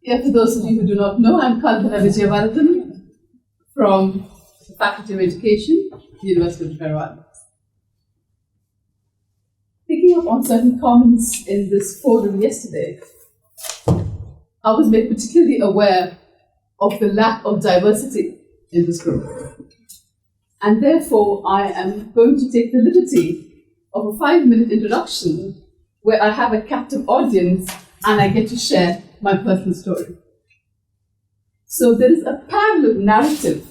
Yeah, for those of you who do not know, I'm Kalpana Vijayavarathan from the Faculty of Education, University of the Faroe Islands. Picking up on certain comments in this forum yesterday, I was made particularly aware of the lack of diversity in this group. And therefore, I am going to take the liberty of a 5-minute introduction where I have a captive audience and I get to share my personal story. So there is a parallel narrative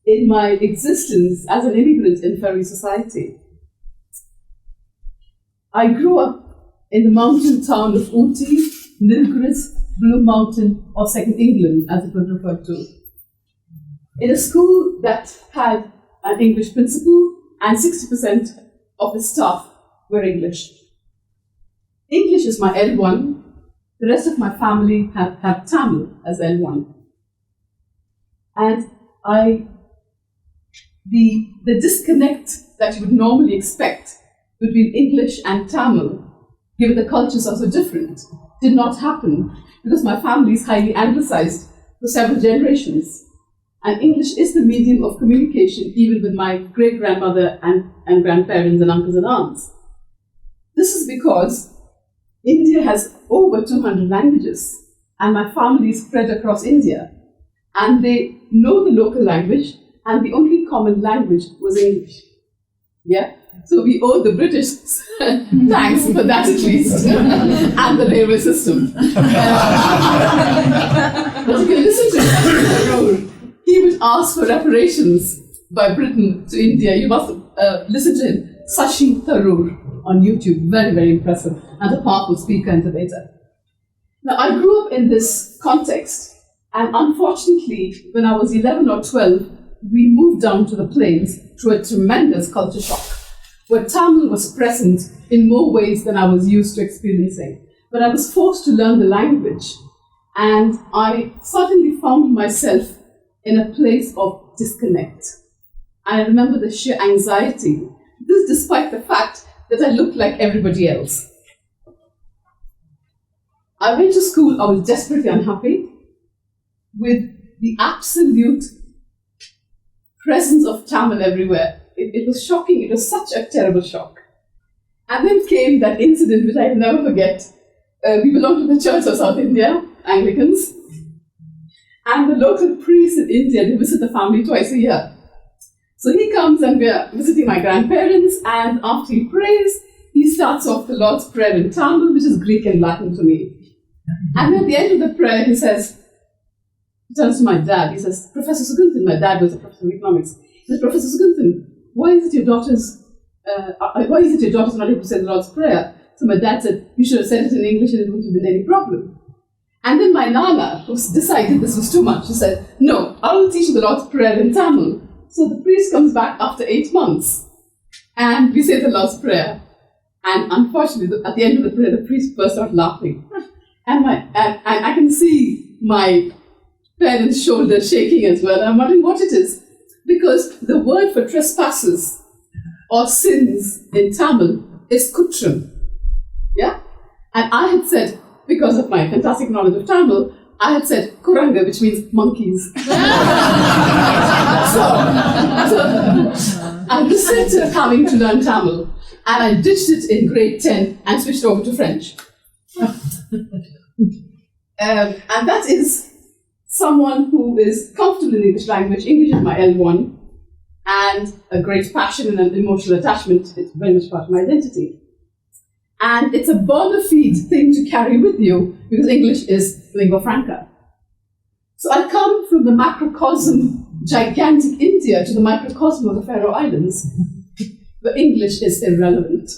in my existence as an immigrant in Faroe society. I grew up in the mountain town of Uti, Nilgris, Blue Mountain, or Second England, as it was referred to, in a school that had an English principal and 60% of the staff were English. English is my L1. The rest of my family have Tamil as L1. And the disconnect that you would normally expect between English and Tamil, given the cultures are so different, did not happen because my family is highly anglicized for several generations. And English is the medium of communication, even with my great-grandmother and grandparents and uncles and aunts. This is because India has over 200 languages, and my family is spread across India. And they know the local language, and the only common language was English. Yeah? So we owe the British thanks for that at least, and the railway system. But you can listen to him. He would ask for reparations by Britain to India. You must listen to him. Sashi Tharoor on YouTube. Very, very impressive. And a powerful speaker and debater. Now, I grew up in this context. And unfortunately, when I was 11 or 12, we moved down to the plains through a tremendous culture shock, where Tamil was present in more ways than I was used to experiencing. But I was forced to learn the language, and I suddenly found myself in a place of disconnect. And I remember the sheer anxiety, this despite the fact that I looked like everybody else. I went to school, I was desperately unhappy with the absolute presence of Tamil everywhere. It was shocking. It was such a terrible shock. And then came that incident which I will never forget. We belong to the Church of South India, Anglicans. And the local priest in India, they visit the family twice a year. So he comes and we are visiting my grandparents, and after he prays, he starts off the Lord's Prayer in Tamil, which is Greek and Latin to me. And at the end of the prayer, he turns to my dad, he says, Professor Suguntan, my dad was a professor of economics. He says, Professor Suguntan, why is it your daughter's not able to say the Lord's Prayer? So my dad said, you should have said it in English and it wouldn't have been any problem. And then my Nana, who decided this was too much, she said, no, I will teach you the Lord's Prayer in Tamil. So the priest comes back after 8 months and we say the Lord's Prayer. And unfortunately, at the end of the prayer, the priest burst out laughing. And I can see my parents' shoulders shaking as well. I'm wondering what it is. Because the word for trespasses or sins in Tamil is kutram. Yeah? And I had said, because of my fantastic knowledge of Tamil, I had said kuranga, which means monkeys. So I resented having to learn Tamil, and I ditched it in grade 10 and switched over to French. And that is someone who is comfortable in English language. English is my L1, and a great passion and an emotional attachment. It's very much part of my identity. And it's a bona fide thing to carry with you because English is lingua franca. So I come from the macrocosm, gigantic India, to the microcosm of the Faroe Islands, where English is irrelevant.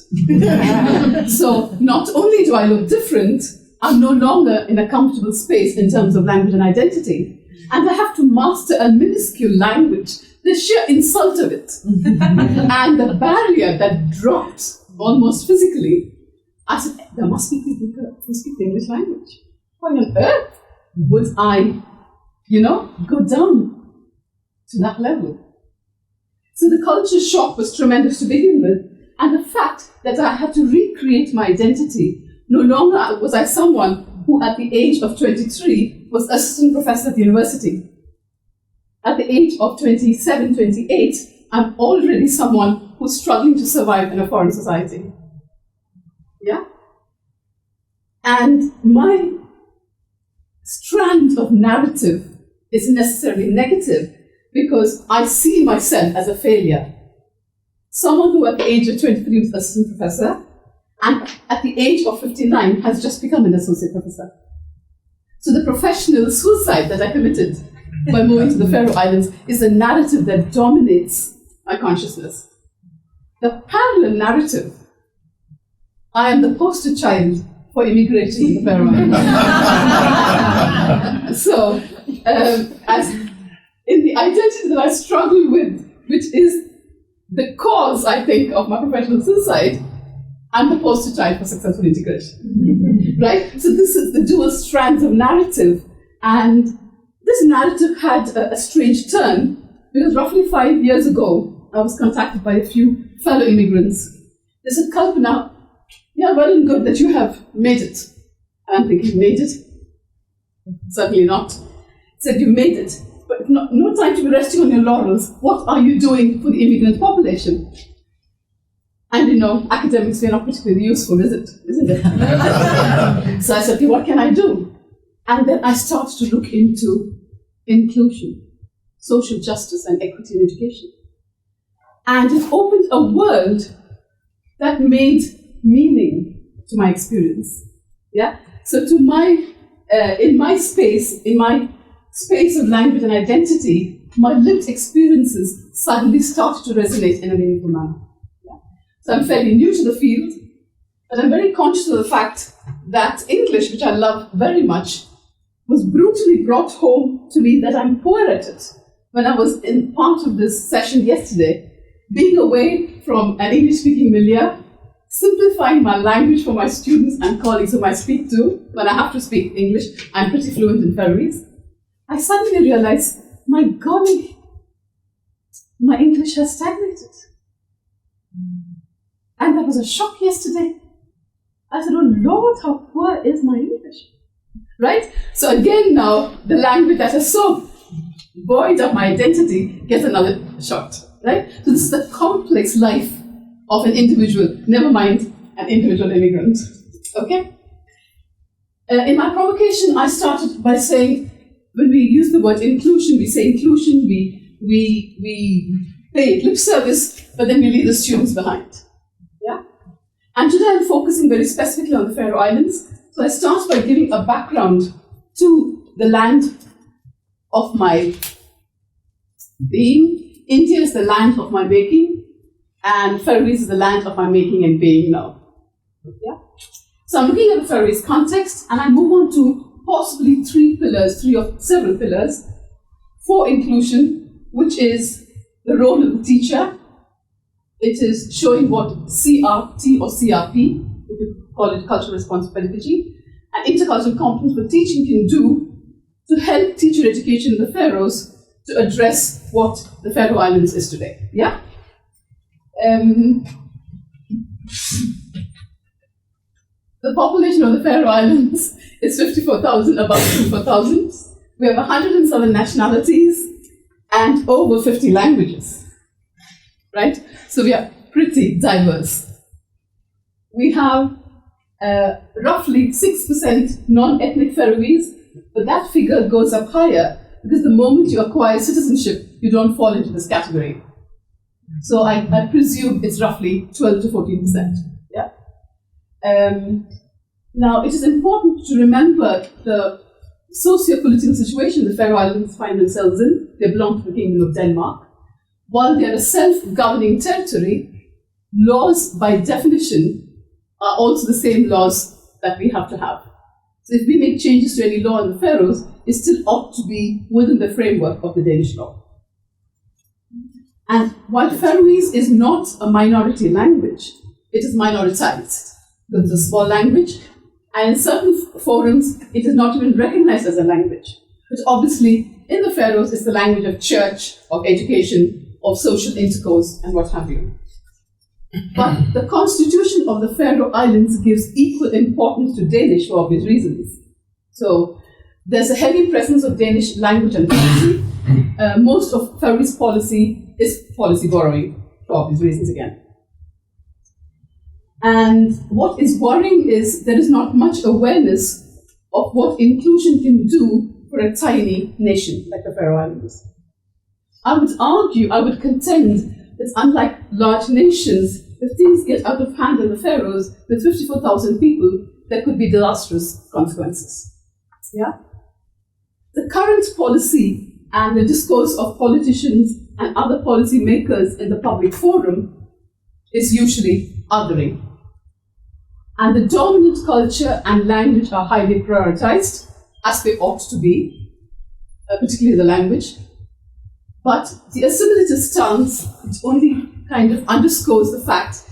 So not only do I look different, I'm no longer in a comfortable space in terms of language and identity. And I have to master a minuscule language, the sheer insult of it. And the barrier that dropped almost physically. I said, there must be people who speak the English language. Why on earth would I, go down to that level? So the culture shock was tremendous to begin with. And the fact that I had to recreate my identity. No longer was I someone who at the age of 23 was assistant professor at the university. At the age of 27, 28, I'm already someone who's struggling to survive in a foreign society. Yeah? And my strand of narrative is necessarily negative because I see myself as a failure. Someone who at the age of 23 was assistant professor and at the age of 59 has just become an associate professor. So the professional suicide that I committed by moving to the Faroe Islands is a narrative that dominates my consciousness. The parallel narrative, I am the poster child for immigration in the Faroe Islands. So, as in the identity that I struggle with, which is the cause, I think, of my professional suicide, I'm the poster child for successful integration. Right? So this is the dual strands of narrative. And this narrative had a strange turn because roughly 5 years ago, I was contacted by a few fellow immigrants. They said, Kalpana, yeah, well and good that you have made it. And I'm thinking, made it? Certainly not. Said, you made it, but no time to be resting on your laurels. What are you doing for the immigrant population? And you know, academics, we're not particularly useful, isn't it? So I said, okay, what can I do? And then I started to look into inclusion, social justice and equity in education. And it opened a world that made meaning to my experience. Yeah. So in my space of language and identity, my lived experiences suddenly started to resonate in a meaningful manner. Yeah. So I'm fairly new to the field, but I'm very conscious of the fact that English, which I love very much, was brutally brought home to me that I'm poor at it. When I was in part of this session yesterday, being away from an English-speaking milieu, simplifying my language for my students and colleagues whom I speak to, when I have to speak English, I'm pretty fluent in Faroese, I suddenly realized, my golly, my English has stagnated. And that was a shock yesterday. I said, oh Lord, how poor is my English? Right? So again now, the language that is so void of my identity gets another shot. Right? So this is the complex life of an individual, never mind an individual immigrant. Okay? In my provocation, I started by saying, when we use the word inclusion, we say inclusion, we pay lip service, but then we leave the students behind. Yeah? And today I'm focusing very specifically on the Faroe Islands. So I start by giving a background to the land of my being. India is the land of my making, and Faroese is the land of my making and being now. Yeah? So I'm looking at the Faroese context, and I move on to possibly three of several pillars for inclusion, which is the role of the teacher. It is showing what CRT or CRP, if you call it cultural responsive pedagogy, and intercultural competence for teaching can do to help teacher education in the Faroes to address what the Faroe Islands is today. Yeah? The population of the Faroe Islands is 54,000, about 54,000. We have 107 nationalities and over 50 languages. Right? So we are pretty diverse. We have roughly 6% non-ethnic Faroese, but that figure goes up higher because the moment you acquire citizenship, you don't fall into this category. So I presume it's roughly 12 to 14%. Yeah. Now, it is important to remember the socio-political situation the Faroe Islands find themselves in. They belong to the Kingdom of Denmark. While they are a self-governing territory, laws by definition are also the same laws that we have to have. So if we make changes to any law in the Faroes, it still ought to be within the framework of the Danish law. And while Faroese is not a minority language, it is minoritized. It's a small language, and in certain forums, it is not even recognized as a language. But obviously, in the Faroes, it's the language of church, of education, of social intercourse, and what have you. But the constitution of the Faroe Islands gives equal importance to Danish for obvious reasons. So there's a heavy presence of Danish language and policy. Most of Ferry's policy is policy borrowing, for obvious reasons again. And what is worrying is there is not much awareness of what inclusion can do for a tiny nation like the Faroe Islands. I would contend that unlike large nations, if things get out of hand in the Faroes with 54,000 people, there could be disastrous consequences. Yeah? The current policy and the discourse of politicians and other policy makers in the public forum is usually othering. And the dominant culture and language are highly prioritized, as they ought to be, particularly the language. But the assimilative stance, it only kind of underscores the fact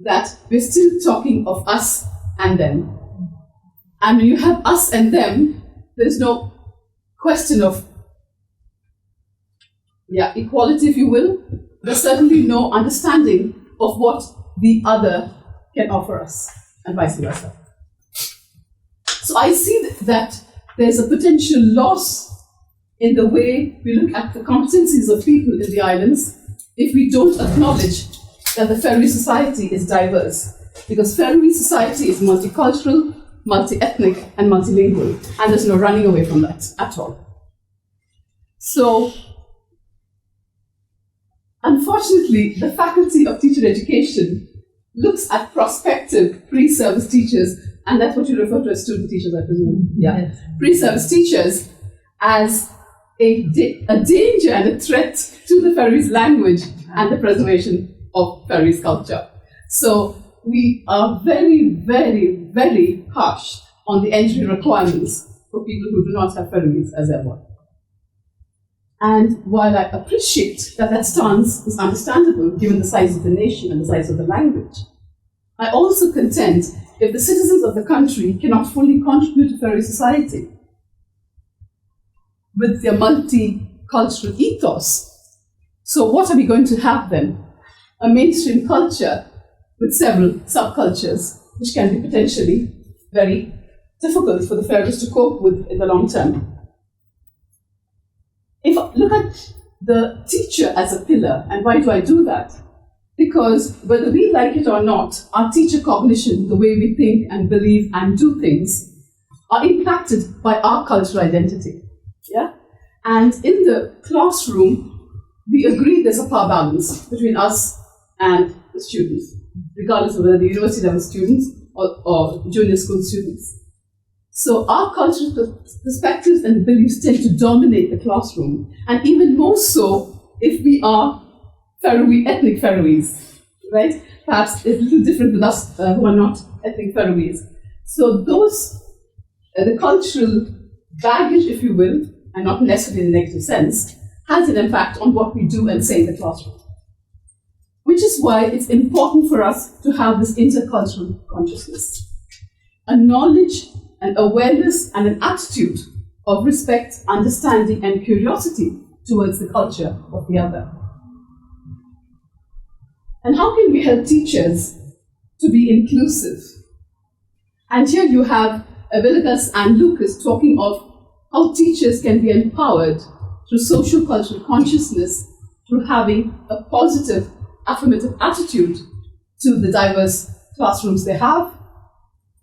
that we're still talking of us and them. And when you have us and them, there's no question of equality, if you will. There's certainly no understanding of what the other can offer us, and vice versa. So I see that there's a potential loss in the way we look at the competencies of people in the islands if we don't acknowledge that the Faroe society is diverse. Because Faroe society is multicultural, multi-ethnic, and multilingual, and there's no running away from that at all. So, unfortunately, the Faculty of Teacher Education looks at prospective pre-service teachers, and that's what you refer to as student teachers, I presume. Yeah, pre-service teachers as a danger and a threat to the Faroese language and the preservation of Faroese culture. So we are very, very, very harsh on the entry requirements for people who do not have Faroese as their work. And while I appreciate that stance is understandable given the size of the nation and the size of the language, I also contend if the citizens of the country cannot fully contribute to Faroe society with their multicultural ethos, so what are we going to have then? A mainstream culture with several subcultures, which can be potentially very difficult for the Faroes to cope with in the long term. If I look at the teacher as a pillar, and why do I do that? Because whether we like it or not, our teacher cognition, the way we think and believe and do things, are impacted by our cultural identity. Yeah? And in the classroom, we agree there's a power balance between us and the students, regardless of whether the university level students or junior school students. So our cultural perspectives and beliefs tend to dominate the classroom, and even more so if we are ethnic Faroese, right? Perhaps it's a little different with us who are not ethnic Faroese. So those, the cultural baggage, if you will, and not necessarily in a negative sense, has an impact on what we do and say in the classroom. Which is why it's important for us to have this intercultural consciousness, a knowledge, an awareness, and an attitude of respect, understanding, and curiosity towards the culture of the other. And how can we help teachers to be inclusive? And here you have Villegas and Lucas talking of how teachers can be empowered through social cultural consciousness, through having a positive, affirmative attitude to the diverse classrooms they have,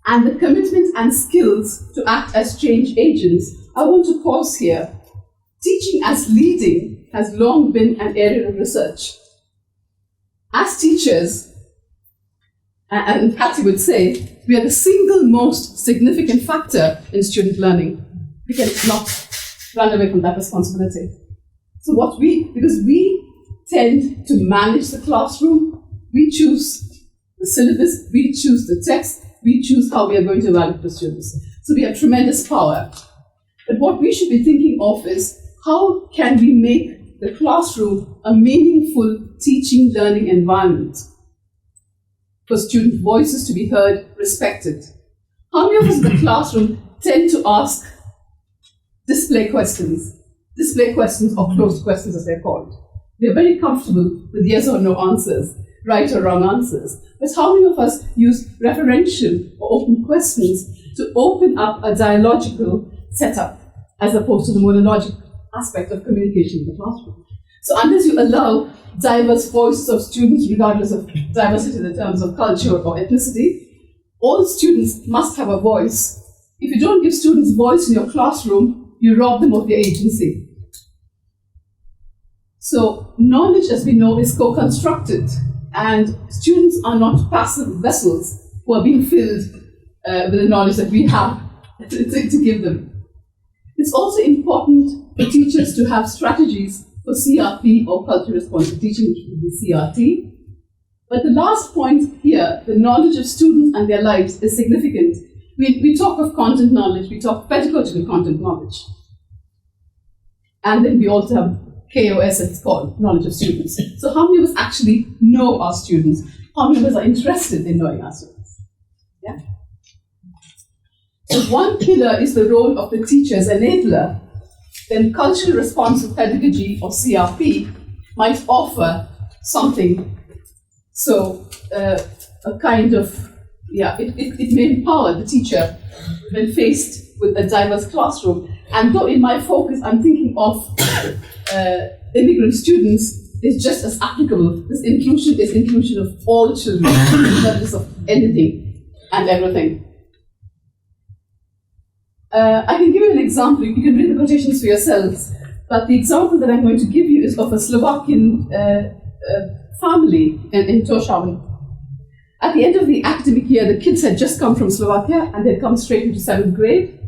and the commitment and skills to act as change agents. I want to pause here. Teaching as leading has long been an area of research. As teachers, and Patty would say, we are the single most significant factor in student learning. We cannot run away from that responsibility. So because we tend to manage the classroom, we choose the syllabus, we choose the text, we choose how we are going to evaluate the students. So we have tremendous power. But what we should be thinking of is how can we make the classroom a meaningful teaching, learning environment for student voices to be heard, respected. How many of us in the classroom tend to ask display questions or closed questions as they're called? We are very comfortable with yes or no answers, right or wrong answers. But how many of us use referential or open questions to open up a dialogical setup, as opposed to the monologic aspect of communication in the classroom. So unless you allow diverse voices of students, regardless of diversity in terms of culture or ethnicity, all students must have a voice. If you don't give students voice in your classroom, you rob them of their agency. So knowledge, as we know, is co-constructed, and students are not passive vessels who are being filled with the knowledge that we have to give them. It's also important for teachers to have strategies for CRP, or culturally responsive teaching, which would be CRT. But the last point here, the knowledge of students and their lives, is significant. We talk of content knowledge, we talk pedagogical content knowledge. And then we also have KOS, it's called, knowledge of students. So how many of us actually know our students? How many of us are interested in knowing our students? Yeah? So one pillar is the role of the teacher as enabler. Then culturally responsive pedagogy, or CRP, might offer something. So a kind of, it may empower the teacher when faced with a diverse classroom. And though in my focus I'm thinking of immigrant students, is just as applicable. This inclusion is inclusion of all children, regardless of anything and everything. I can give you an example. You can read the quotations for yourselves. But the example that I'm going to give you is of a Slovakian family in Tórshavn. At the end of the academic year, the kids had just come from Slovakia and they'd come straight into 7th grade.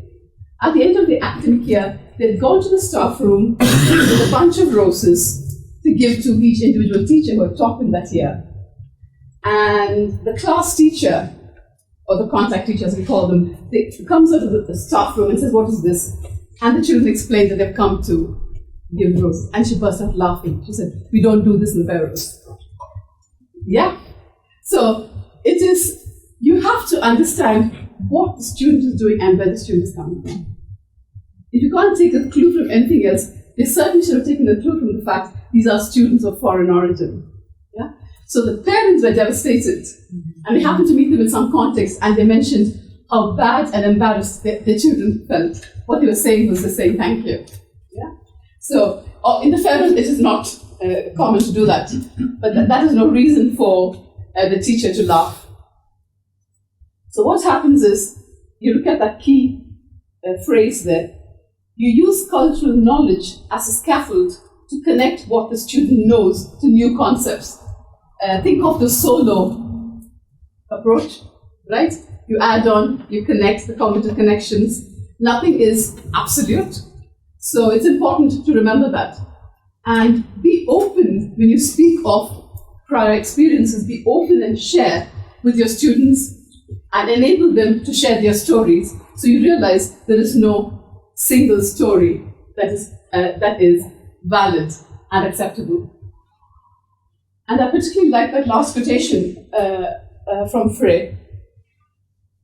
At the end of the academic year, they'd gone to the staff room with a bunch of roses to give to each individual teacher who had taught them that year. And the class teacher, or the contact teacher as we call them, comes out of the staff room and says, "What is this?" And the children explain that they've come to give roses. And she burst out laughing. She said, "We don't do this in the Belarus." Yeah. So it is, you have to understand what the student is doing and where the student is coming from. If you can't take a clue from anything else, they certainly should have taken a clue from the fact these are students of foreign origin. Yeah? So the parents were devastated, and we happened to meet them in some context, and they mentioned how bad and embarrassed their children felt. What they were saying was, they're saying thank you. Yeah? So in the Faroes, it is not common to do that, but that is no reason for the teacher to laugh. So what happens is, you look at that key phrase there, you use cultural knowledge as a scaffold to connect what the student knows to new concepts. Think of the solo approach, right? You add on, you connect the cognitive connections. Nothing is absolute. So it's important to remember that. And be open when you speak of prior experiences, be open and share with your students and enable them to share their stories. So you realize there is no single story that is valid and acceptable. And I particularly like that last quotation from Frey.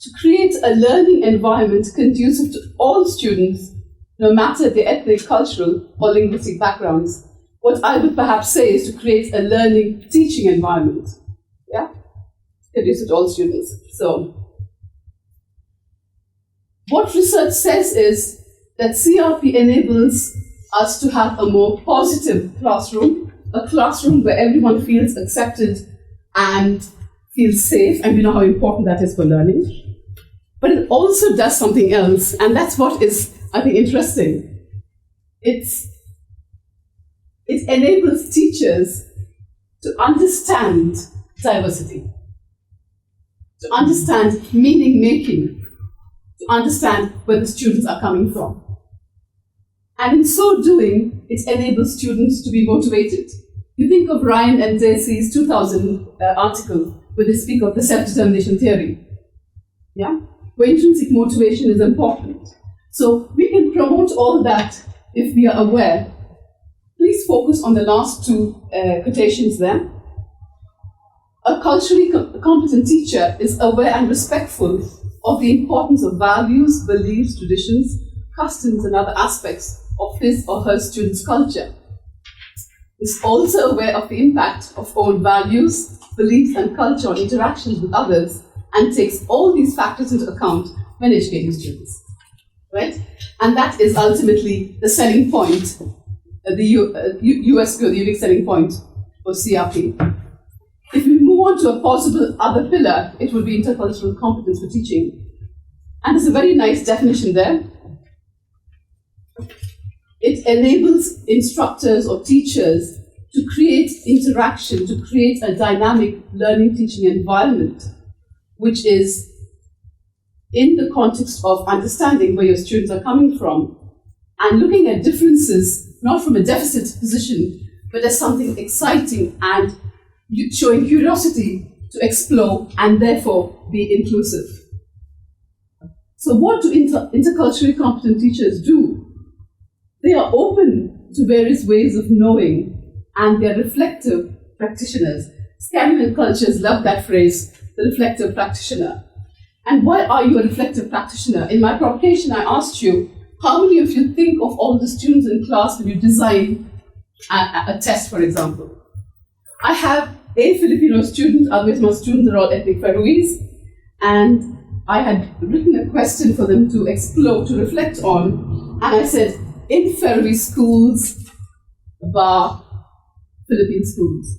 To create a learning environment conducive to all students, no matter their ethnic, cultural, or linguistic backgrounds. What I would perhaps say is to create a learning, teaching environment. Yeah? Conducive to all students. So, what research says is that CRP enables us to have a more positive classroom, a classroom where everyone feels accepted and feels safe, and we know how important that is for learning. But it also does something else, and that's what is, I think, interesting. It enables teachers to understand diversity, to understand meaning-making, to understand where the students are coming from. And in so doing, it enables students to be motivated. You think of Ryan and Dacey's 2000 article where they speak of the self-determination theory, yeah? Where intrinsic motivation is important. So we can promote all that if we are aware. Please focus on the last two quotations there. A culturally competent teacher is aware and respectful of the importance of values, beliefs, traditions, customs, and other aspects of his or her student's culture. Is also aware of the impact of own values, beliefs, and culture on interactions with others, and takes all these factors into account when educating students. right? And that is ultimately the selling point, the USP, or the unique selling point for CRP. If we move on to a possible other pillar, it would be intercultural competence for teaching. And there's a very nice definition there. It enables instructors or teachers to create interaction, to create a dynamic learning teaching environment, which is in the context of understanding where your students are coming from and looking at differences, not from a deficit position, but as something exciting and showing curiosity to explore and therefore be inclusive. So what do interculturally competent teachers do? They are open to various ways of knowing, and they're reflective practitioners. Scandinavian cultures love that phrase, the reflective practitioner. And why are you a reflective practitioner? In my provocation, I asked you, how many of you think of all the students in class when you design a test, for example? I have a Filipino student, otherwise my students are all ethnic Faroese, and I had written a question for them to explore, to reflect on, and I said, in Faroese schools, bar Philippine schools.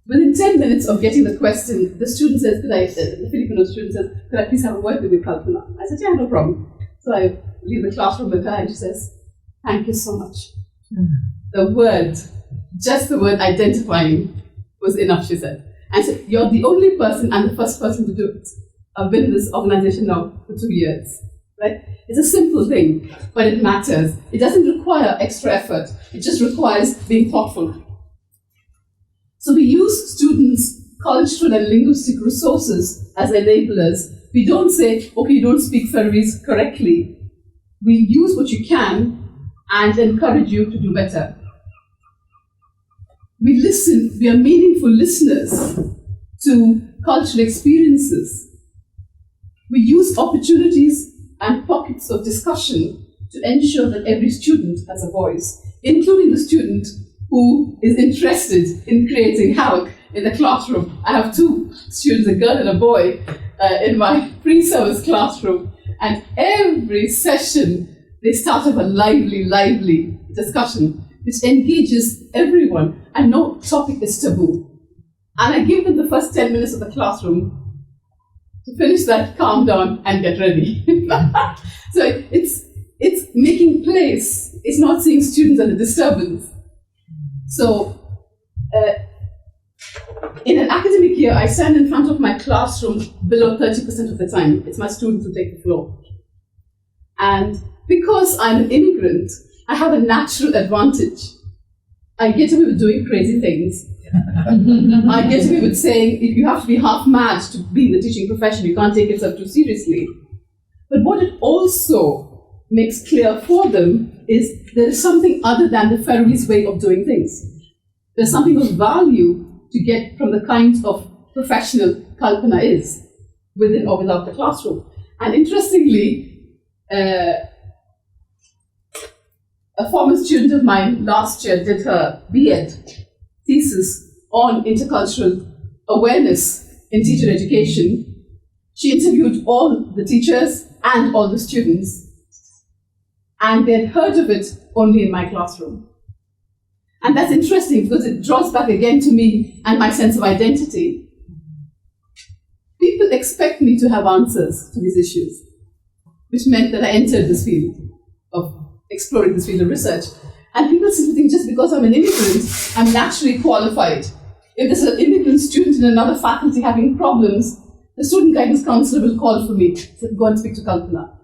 Within 10 minutes of getting the question, the student says, the Filipino student says, could I please have a word with you, Kalpana? I said, yeah, no problem. So I leave the classroom with her and she says, thank you so much. The word, just the word identifying was enough, she said. And I said, you're the only person and the first person to do it. I've been in this organization now for 2 years, right? It's a simple thing, but it matters. It doesn't require extra effort. It just requires being thoughtful. So we use students' cultural and linguistic resources as enablers. We don't say, okay, you don't speak Faroese correctly. We use what you can and encourage you to do better. We listen, we are meaningful listeners to cultural experiences. We use opportunities and pockets of discussion to ensure that every student has a voice, including the student who is interested in creating havoc in the classroom. I have 2 students, a girl and a boy, in my pre-service classroom, and every session they start up a lively discussion which engages everyone, and no topic is taboo. And I give them the first 10 minutes of the classroom to finish that, calm down, and get ready. So it's making place. It's not seeing students as a disturbance. So in an academic year, I stand in front of my classroom below 30% of the time. It's my students who take the floor. And because I'm an immigrant, I have a natural advantage. I get away with doing crazy things. I get away with saying, if you have to be half mad to be in the teaching profession, you can't take yourself too seriously. But what it also makes clear for them is there is something other than the Faroese way of doing things. There's something of value to get from the kind of professional Kalpana is, within or without the classroom. And interestingly, a former student of mine last year did her B.Ed thesis on intercultural awareness in teacher education. She interviewed all the teachers and all the students, and they'd heard of it only in my classroom. And that's interesting because it draws back again to me and my sense of identity. People expect me to have answers to these issues, which meant that I entered this field of exploring this field of research. And people seem to think just because I'm an immigrant, I'm naturally qualified. If there's an immigrant student in another faculty having problems, the student guidance counselor will call for me, say, go and speak to Kalpana.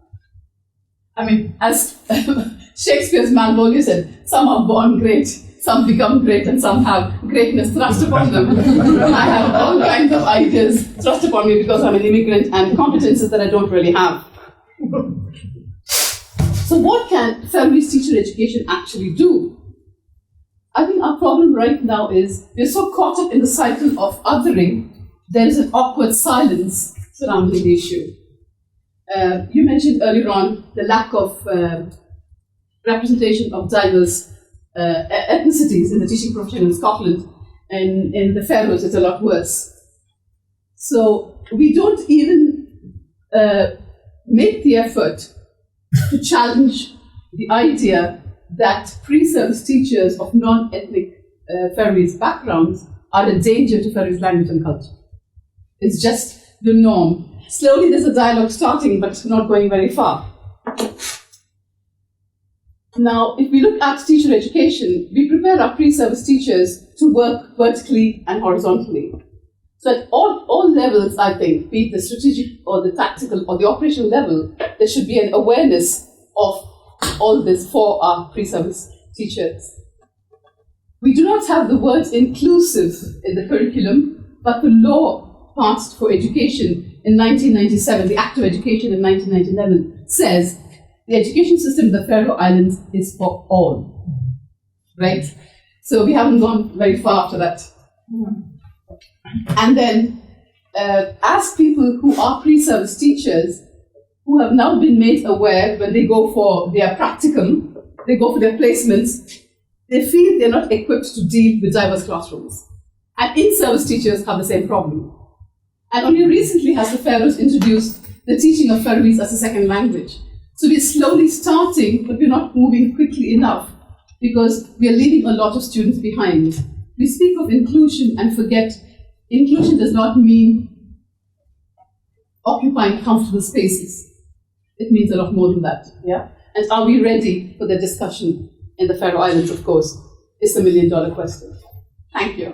I mean, as Shakespeare's Malvolio said, some are born great, some become great, and some have greatness thrust upon them. I have all kinds of ideas thrust upon me because I'm an immigrant and competences that I don't really have. So what can Faroese teacher education actually do? I think our problem right now is we're so caught up in the cycle of othering, there is an awkward silence surrounding the issue. You mentioned earlier on the lack of representation of diverse ethnicities in the teaching profession in Scotland, and in the Faroes it's a lot worse. So we don't even make the effort to challenge the idea that pre-service teachers of non-ethnic Faroese backgrounds are a danger to Faroese language and culture. It's just the norm. Slowly there's a dialogue starting, but it's not going very far. Now, if we look at teacher education, we prepare our pre-service teachers to work vertically and horizontally. So at all levels, I think, be it the strategic or the tactical or the operational level, there should be an awareness of all this for our pre-service teachers. We do not have the word inclusive in the curriculum, but the law passed for education in 1997, the Act of Education in 1997, says the education system in the Faroe Islands is for all. Right? So we haven't gone very far after that. And then, as people who are pre-service teachers, who have now been made aware when they go for their practicum, they go for their placements, they feel they're not equipped to deal with diverse classrooms. And in-service teachers have the same problem. And only recently has the Faroes introduced the teaching of Faroese as a second language. So we're slowly starting, but we're not moving quickly enough because we are leaving a lot of students behind. We speak of inclusion and forget inclusion does not mean occupying comfortable spaces. It means a lot more than that. Yeah? And are we ready for the discussion in the Faroe Islands, of course, is the $1 million question. Thank you.